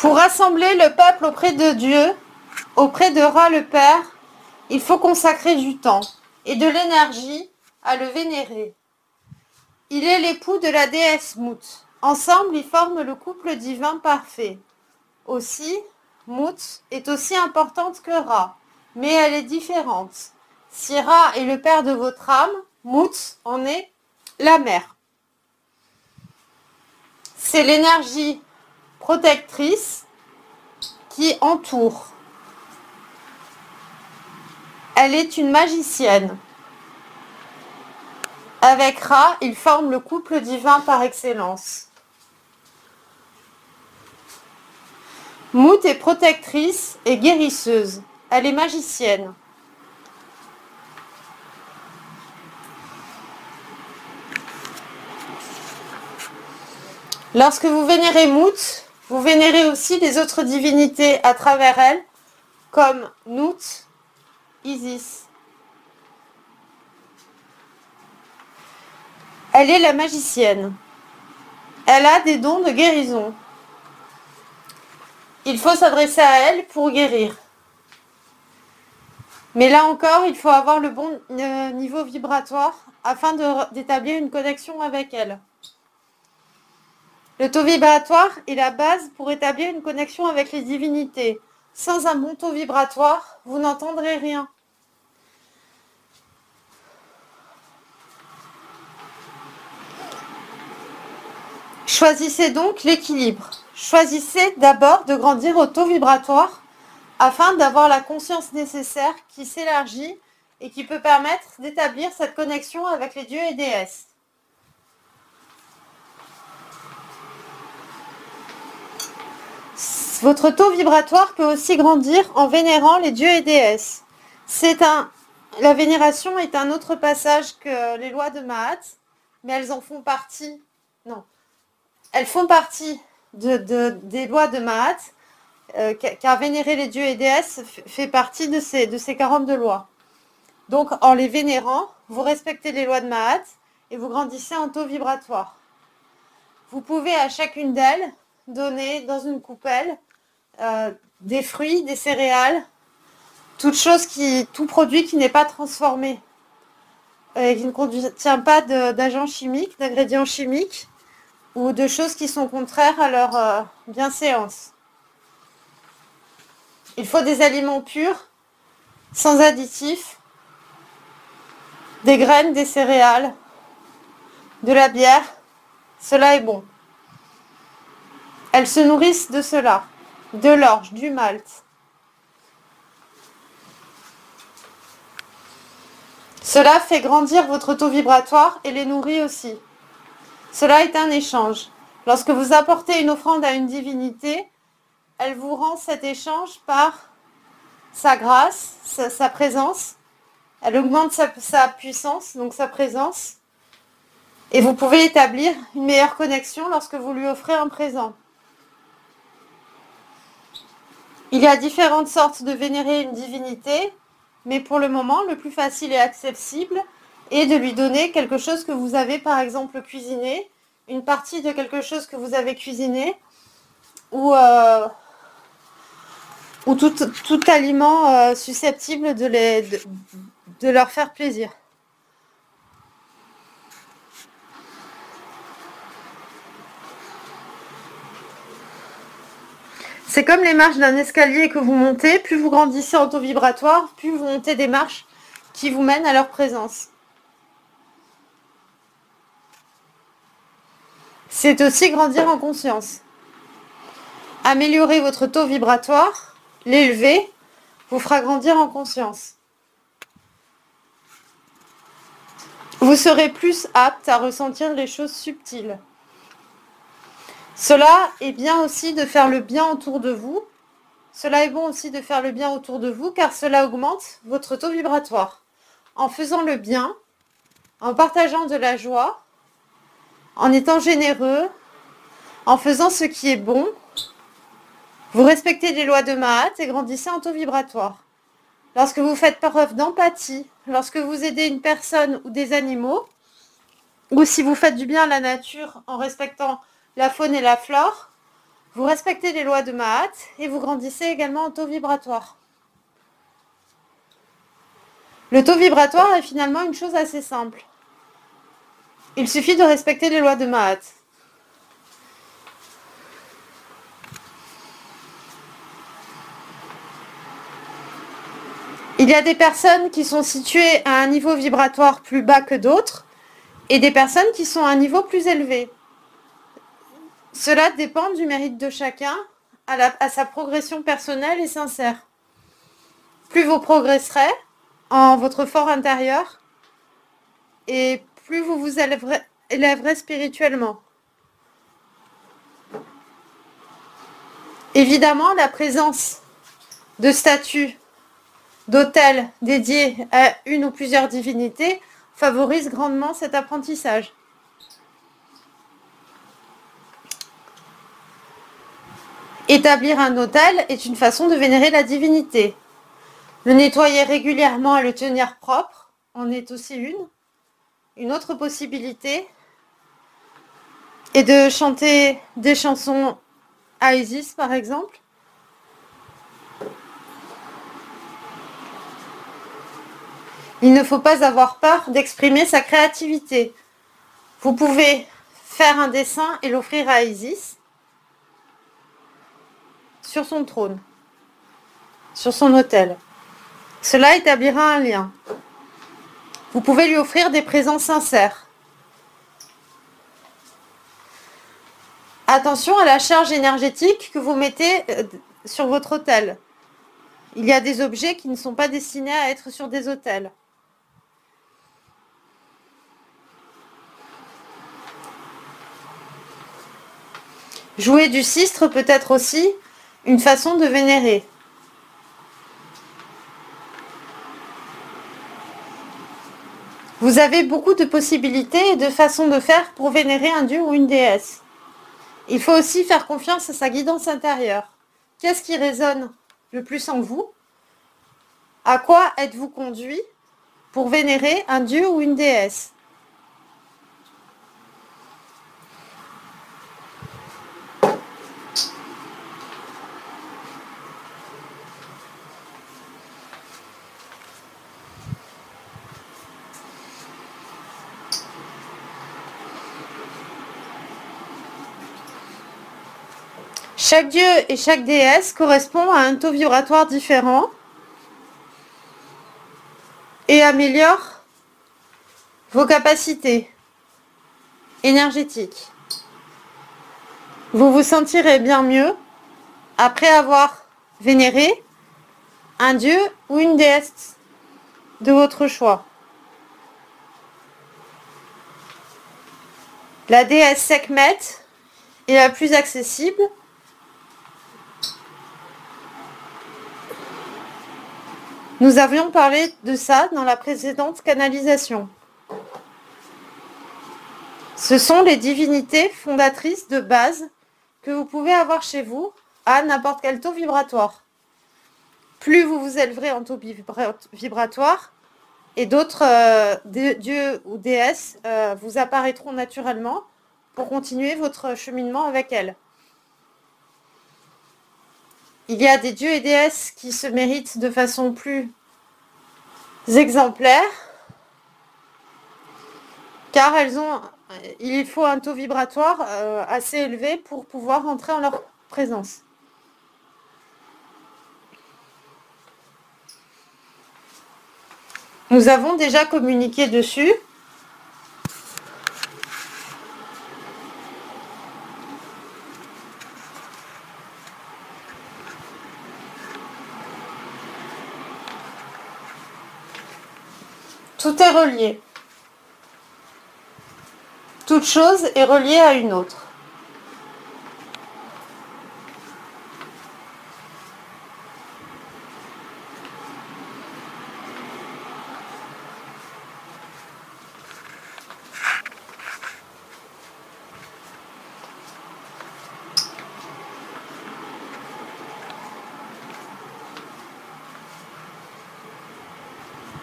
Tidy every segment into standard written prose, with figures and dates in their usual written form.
Pour rassembler le peuple auprès de Dieu, auprès de Ra le Père, il faut consacrer du temps et de l'énergie à le vénérer. Il est l'époux de la déesse Mout. Ensemble, ils forment le couple divin parfait. Aussi, Mout est aussi importante que Ra, mais elle est différente. Si Ra est le père de votre âme, Mout en est la mère. C'est l'énergie protectrice qui entoure. Elle est une magicienne. Avec Ra, ils forment le couple divin par excellence. Mout est protectrice et guérisseuse. Elle est magicienne. Lorsque vous vénérez Mout, vous vénérez aussi les autres divinités à travers elle, comme Nout, Isis. Elle est la magicienne. Elle a des dons de guérison. Il faut s'adresser à elle pour guérir. Mais là encore, il faut avoir le bon niveau vibratoire afin d'établir une connexion avec elle. Le taux vibratoire est la base pour établir une connexion avec les divinités. Sans un bon taux vibratoire, vous n'entendrez rien. Choisissez donc l'équilibre. Choisissez d'abord de grandir au taux vibratoire afin d'avoir la conscience nécessaire qui s'élargit et qui peut permettre d'établir cette connexion avec les dieux et déesses. Votre taux vibratoire peut aussi grandir en vénérant les dieux et déesses. La vénération est un autre passage que les lois de Mahat, mais elles en font partie. Non, elles font partie des lois de Mahat, car vénérer les dieux et déesses fait partie de ces 42 lois. Donc, en les vénérant, vous respectez les lois de Mahat et vous grandissez en taux vibratoire. Vous pouvez à chacune d'elles donner dans une coupelle des fruits, des céréales, tout produit qui n'est pas transformé et qui ne contient pas d'agents chimiques, d'ingrédients chimiques ou de choses qui sont contraires à leur bienséance. Il faut des aliments purs, sans additifs, des graines, des céréales, de la bière. Cela est bon. Elles se nourrissent de cela, de l'orge, du malt. Cela fait grandir votre taux vibratoire et les nourrit aussi. Cela est un échange. Lorsque vous apportez une offrande à une divinité, elle vous rend cet échange par sa grâce, sa présence. Elle augmente sa puissance, donc sa présence. Et vous pouvez établir une meilleure connexion lorsque vous lui offrez un présent. Il y a différentes sortes de vénérer une divinité, mais pour le moment, le plus facile et accessible est de lui donner quelque chose que vous avez par exemple cuisiné, une partie de quelque chose que vous avez cuisiné, ou tout aliment susceptible de leur faire plaisir. C'est comme les marches d'un escalier que vous montez, plus vous grandissez en taux vibratoire, plus vous montez des marches qui vous mènent à leur présence. C'est aussi grandir en conscience. Améliorer votre taux vibratoire, l'élever, vous fera grandir en conscience. Vous serez plus apte à ressentir les choses subtiles. Cela est bien aussi de faire le bien autour de vous. Cela est bon aussi de faire le bien autour de vous car cela augmente votre taux vibratoire. En faisant le bien, en partageant de la joie, en étant généreux, en faisant ce qui est bon, vous respectez les lois de Mahat et grandissez en taux vibratoire. Lorsque vous faites preuve d'empathie, lorsque vous aidez une personne ou des animaux, ou si vous faites du bien à la nature en respectant la faune et la flore, Vous respectez les lois de Mahat et vous grandissez également en taux vibratoire. Le taux vibratoire est finalement une chose assez simple. Il suffit de respecter les lois de Mahat. Il y a des personnes qui sont situées à un niveau vibratoire plus bas que d'autres et des personnes qui sont à un niveau plus élevé. Cela dépend du mérite de chacun à sa progression personnelle et sincère. Plus vous progresserez en votre fort intérieur et plus vous vous élèverez spirituellement. Évidemment, la présence de statues, d'hôtels dédiés à une ou plusieurs divinités favorise grandement cet apprentissage. Établir un autel est une façon de vénérer la divinité. Le nettoyer régulièrement et le tenir propre en est aussi une. Une autre possibilité est de chanter des chansons à Isis, par exemple. Il ne faut pas avoir peur d'exprimer sa créativité. Vous pouvez faire un dessin et l'offrir à Isis sur son trône, sur son autel. Cela établira un lien. Vous pouvez lui offrir des présents sincères. Attention à la charge énergétique que vous mettez sur votre autel. Il y a des objets qui ne sont pas destinés à être sur des autels. Jouer du sistre peut être aussi une façon de vénérer. Vous avez beaucoup de possibilités et de façons de faire pour vénérer un dieu ou une déesse. Il faut aussi faire confiance à sa guidance intérieure. Qu'est-ce qui résonne le plus en vous? À quoi êtes-vous conduit pour vénérer un dieu ou une déesse? Chaque dieu et chaque déesse correspond à un taux vibratoire différent et améliore vos capacités énergétiques. Vous vous sentirez bien mieux après avoir vénéré un dieu ou une déesse de votre choix. La déesse Sekhmet est la plus accessible. Nous avions parlé de ça dans la précédente canalisation. Ce sont les divinités fondatrices de base que vous pouvez avoir chez vous à n'importe quel taux vibratoire. Plus vous vous élèverez en taux vibratoire, et d'autres dieux ou déesses vous apparaîtront naturellement pour continuer votre cheminement avec elles. Il y a des dieux et déesses qui se méritent de façon plus exemplaire, car il faut un taux vibratoire assez élevé pour pouvoir entrer en leur présence. Nous avons déjà communiqué dessus. Tout est relié. Toute chose est reliée à une autre.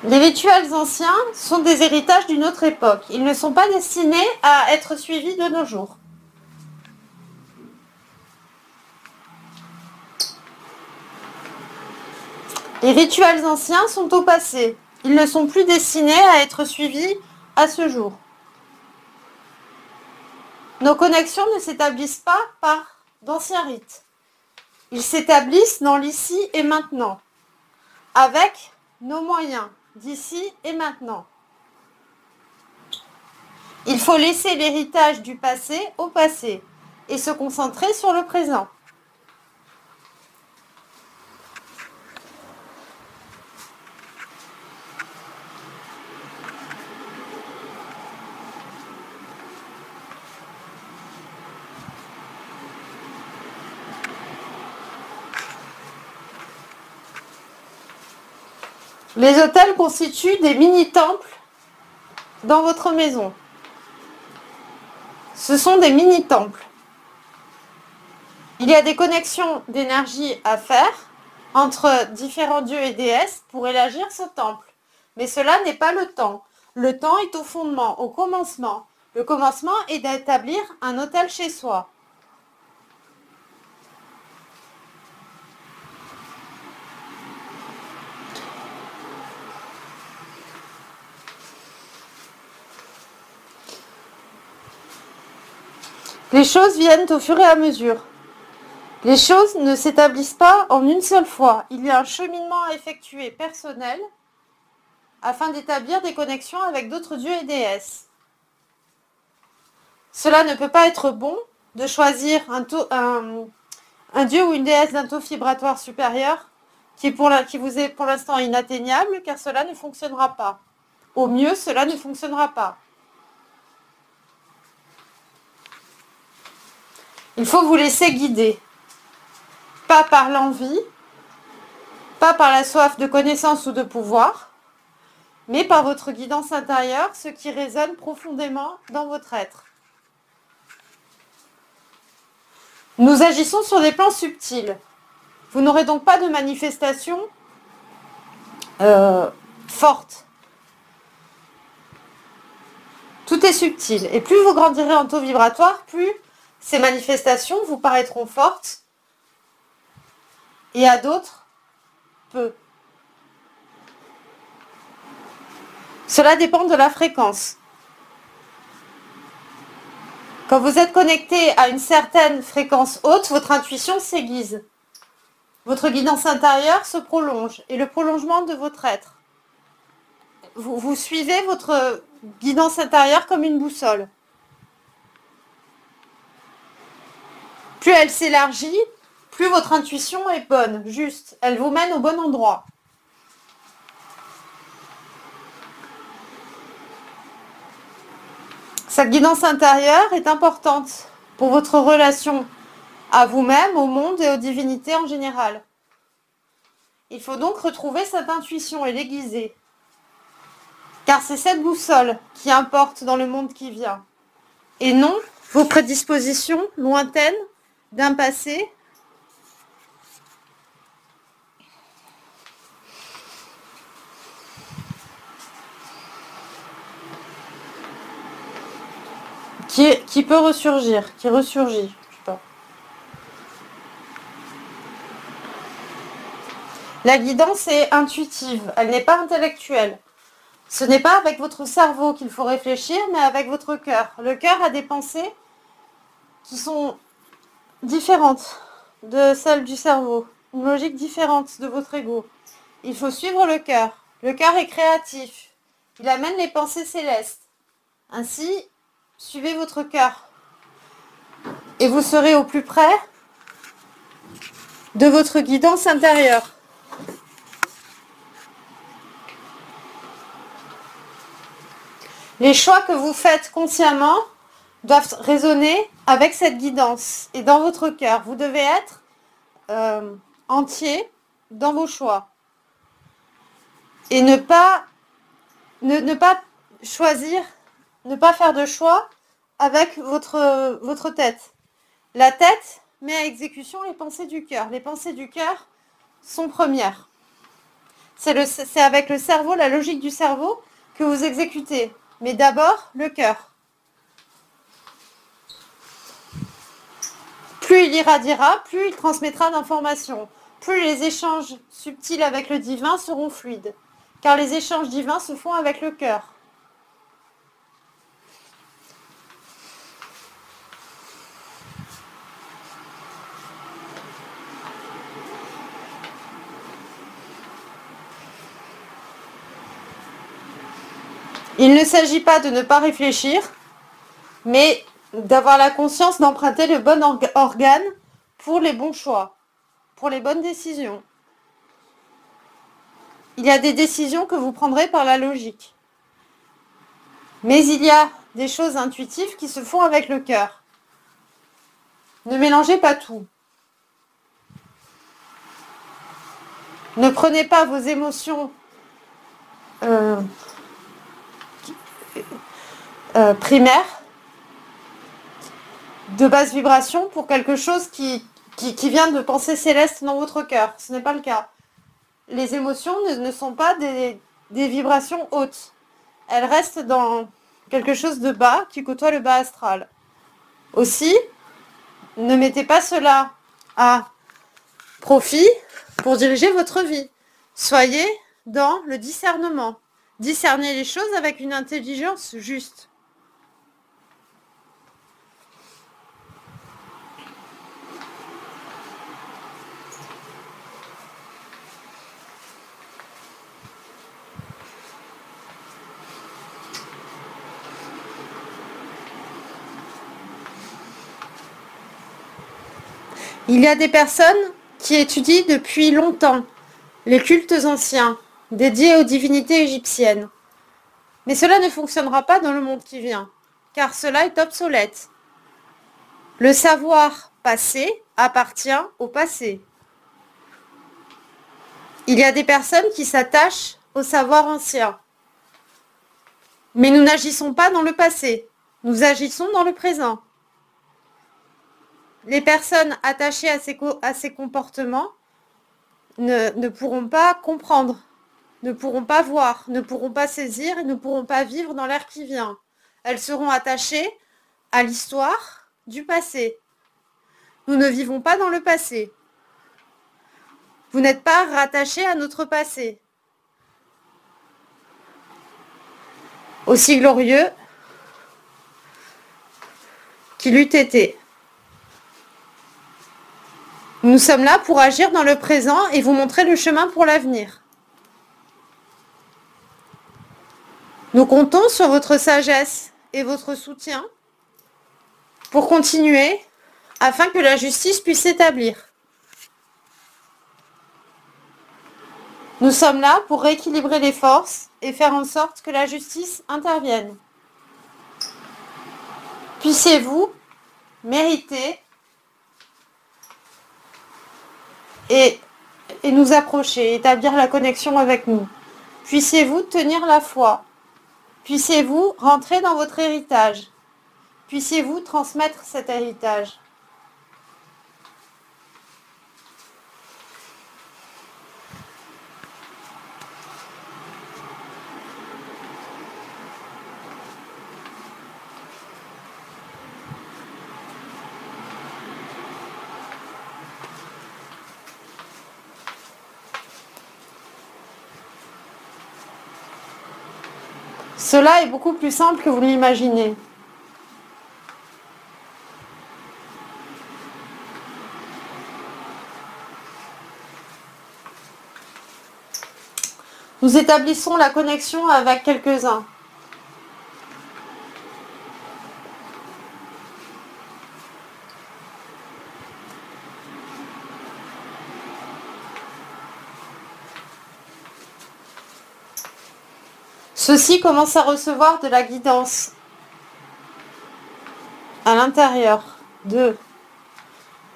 Les rituels anciens sont des héritages d'une autre époque. Ils ne sont pas destinés à être suivis de nos jours. Les rituels anciens sont au passé. Ils ne sont plus destinés à être suivis à ce jour. Nos connexions ne s'établissent pas par d'anciens rites. Ils s'établissent dans l'ici et maintenant, avec nos moyens d'ici et maintenant. Il faut laisser l'héritage du passé au passé et se concentrer sur le présent. Les autels constituent des mini-temples dans votre maison. Ce sont des mini-temples. Il y a des connexions d'énergie à faire entre différents dieux et déesses pour élargir ce temple. Mais cela n'est pas le temps. Le temps est au fondement, au commencement. Le commencement est d'établir un autel chez soi. Les choses viennent au fur et à mesure. Les choses ne s'établissent pas en une seule fois. Il y a un cheminement à effectuer personnel afin d'établir des connexions avec d'autres dieux et déesses. Cela ne peut pas être bon de choisir un dieu ou une déesse d'un taux vibratoire supérieur qui vous est pour l'instant inatteignable, car cela ne fonctionnera pas. Au mieux, cela ne fonctionnera pas. Il faut vous laisser guider. Pas par l'envie, pas par la soif de connaissance ou de pouvoir, mais par votre guidance intérieure, ce qui résonne profondément dans votre être. Nous agissons sur des plans subtils. Vous n'aurez donc pas de manifestation forte. Tout est subtil. Et plus vous grandirez en taux vibratoire, plus ces manifestations vous paraîtront fortes et à d'autres, peu. Cela dépend de la fréquence. Quand vous êtes connecté à une certaine fréquence haute, votre intuition s'aiguise. Votre guidance intérieure se prolonge et le prolongement de votre être. Vous suivez votre guidance intérieure comme une boussole. Plus elle s'élargit, plus votre intuition est bonne, juste. Elle vous mène au bon endroit. Cette guidance intérieure est importante pour votre relation à vous-même, au monde et aux divinités en général. Il faut donc retrouver cette intuition et l'aiguiser. Car c'est cette boussole qui importe dans le monde qui vient. Et non vos prédispositions lointaines d'un passé qui peut ressurgir, qui ressurgit. Je sais pas. La guidance est intuitive, elle n'est pas intellectuelle. Ce n'est pas avec votre cerveau qu'il faut réfléchir, mais avec votre cœur. Le cœur a des pensées qui sont différentes de celles du cerveau, une logique différente de votre ego. Il faut suivre le cœur. Le cœur est créatif. Il amène les pensées célestes. Ainsi, suivez votre cœur. Et vous serez au plus près de votre guidance intérieure. Les choix que vous faites consciemment doivent résonner avec cette guidance. Et dans votre cœur, vous devez être entier dans vos choix. Et ne pas choisir, ne pas faire de choix avec votre tête. La tête met à exécution les pensées du cœur. Les pensées du cœur sont premières. C'est avec le cerveau, la logique du cerveau, que vous exécutez. Mais d'abord, le cœur. Plus il irradiera, plus il transmettra d'informations. plus les échanges subtils avec le divin seront fluides, car les échanges divins se font avec le cœur. Il ne s'agit pas de ne pas réfléchir, mais d'avoir la conscience d'emprunter le bon organe pour les bons choix, pour les bonnes décisions. Il y a des décisions que vous prendrez par la logique. Mais il y a des choses intuitives qui se font avec le cœur. Ne mélangez pas tout. Ne prenez pas vos émotions primaires de basse vibration pour quelque chose qui vient de pensées célestes dans votre cœur. Ce n'est pas le cas. Les émotions ne sont pas des vibrations hautes. Elles restent dans quelque chose de bas qui côtoie le bas astral. Aussi, ne mettez pas cela à profit pour diriger votre vie. Soyez dans le discernement. Discernez les choses avec une intelligence juste. Il y a des personnes qui étudient depuis longtemps les cultes anciens, dédiés aux divinités égyptiennes. Mais cela ne fonctionnera pas dans le monde qui vient, car cela est obsolète. Le savoir passé appartient au passé. Il y a des personnes qui s'attachent au savoir ancien. Mais nous n'agissons pas dans le passé, nous agissons dans le présent. Les personnes attachées à ces comportements ne pourront pas comprendre, ne pourront pas voir, ne pourront pas saisir et ne pourront pas vivre dans l'ère qui vient. Elles seront attachées à l'histoire du passé. Nous ne vivons pas dans le passé. Vous n'êtes pas rattachés à notre passé. Aussi glorieux qu'il eût été. Nous sommes là pour agir dans le présent et vous montrer le chemin pour l'avenir. Nous comptons sur votre sagesse et votre soutien pour continuer afin que la justice puisse s'établir. Nous sommes là pour rééquilibrer les forces et faire en sorte que la justice intervienne. Puissiez-vous mériter et nous approcher, établir la connexion avec nous. Puissiez-vous tenir la foi. Puissiez-vous rentrer dans votre héritage. Puissiez-vous transmettre cet héritage. Cela est beaucoup plus simple que vous l'imaginez. Nous établissons la connexion avec quelques-uns. Ceux-ci commencent à recevoir de la guidance à l'intérieur d'eux,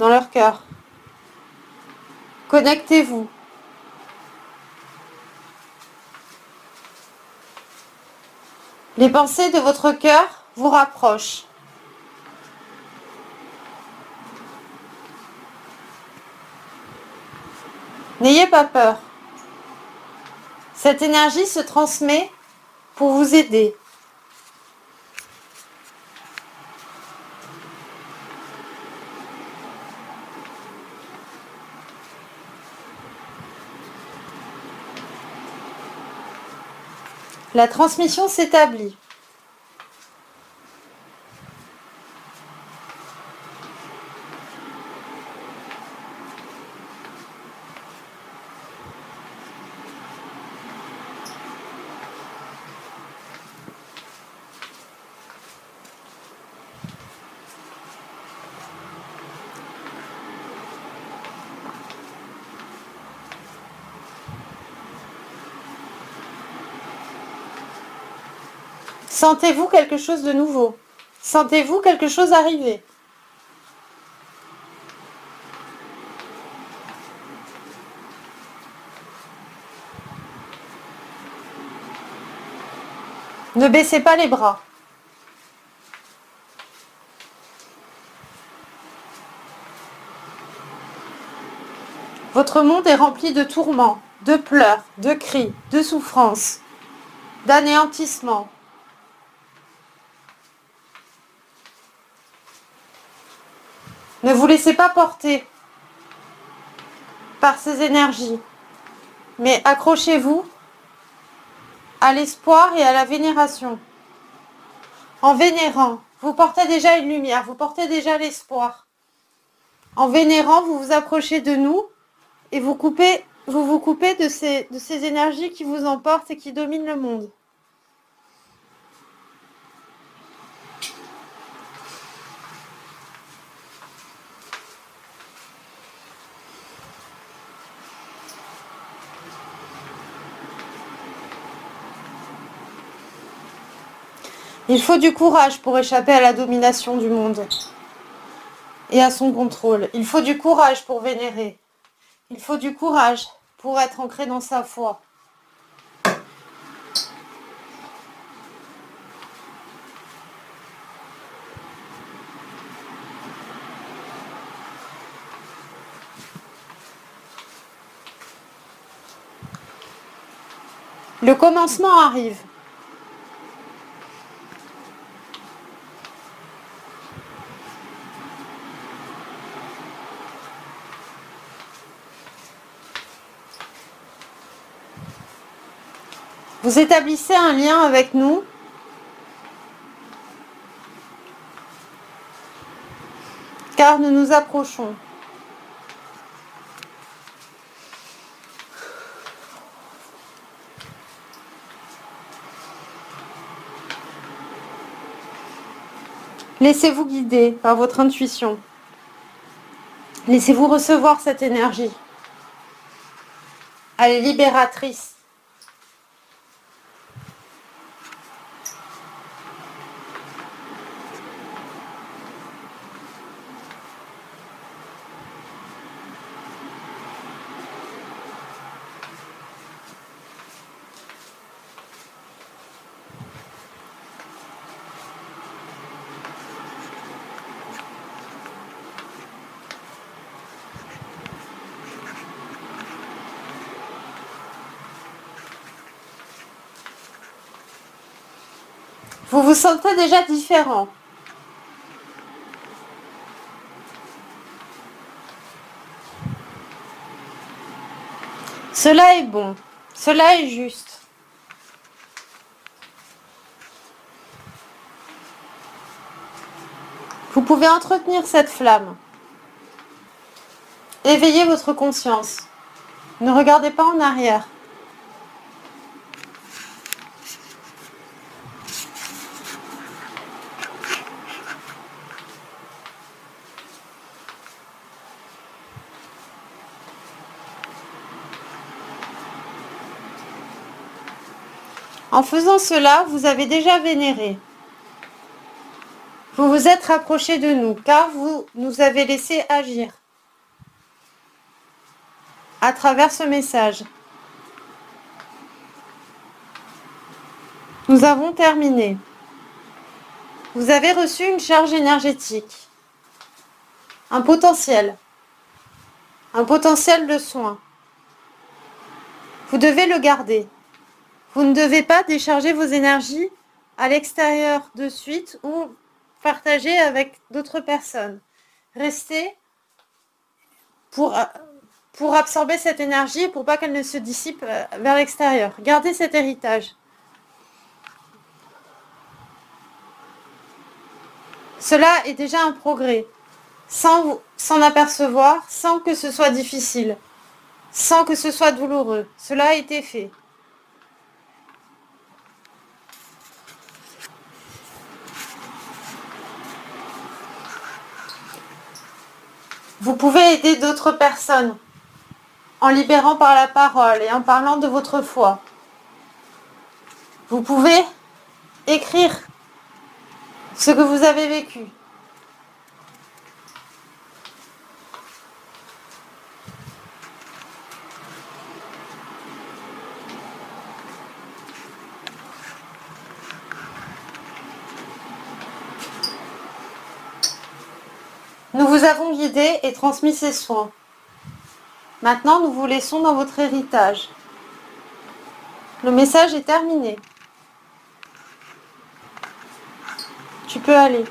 dans leur cœur. Connectez-vous. Les pensées de votre cœur vous rapprochent. N'ayez pas peur. Cette énergie se transmet pour vous aider. La transmission s'établit. Sentez-vous quelque chose de nouveau? Sentez-vous quelque chose arriver? Ne baissez pas les bras. Votre monde est rempli de tourments, de pleurs, de cris, de souffrances, d'anéantissement. Ne vous laissez pas porter par ces énergies, mais accrochez-vous à l'espoir et à la vénération. En vénérant, vous portez déjà une lumière, vous portez déjà l'espoir. En vénérant, vous vous approchez de nous et vous vous coupez de ces énergies qui vous emportent et qui dominent le monde. Il faut du courage pour échapper à la domination du monde et à son contrôle. Il faut du courage pour vénérer. Il faut du courage pour être ancré dans sa foi. Le commencement arrive. Vous établissez un lien avec nous car nous nous approchons. Laissez-vous guider par votre intuition. Laissez-vous recevoir cette énergie. Elle est libératrice. Vous vous sentez déjà différent. Cela est bon. Cela est juste. Vous pouvez entretenir cette flamme. Éveillez votre conscience. Ne regardez pas en arrière. En faisant cela, vous avez déjà vénéré. Vous vous êtes rapproché de nous, car vous nous avez laissé agir à travers ce message. Nous avons terminé. Vous avez reçu une charge énergétique, un potentiel de soin. Vous devez le garder. Vous ne devez pas décharger vos énergies à l'extérieur de suite ou partager avec d'autres personnes. Restez pour absorber cette énergie et pour pas qu'elle ne se dissipe vers l'extérieur. Gardez cet héritage. Cela est déjà un progrès, sans s'en apercevoir, sans que ce soit difficile, sans que ce soit douloureux. Cela a été fait. Vous pouvez aider d'autres personnes en libérant par la parole et en parlant de votre foi. Vous pouvez écrire ce que vous avez vécu. Nous vous avons guidé et transmis ces soins. Maintenant, nous vous laissons dans votre héritage. Le message est terminé. Tu peux aller.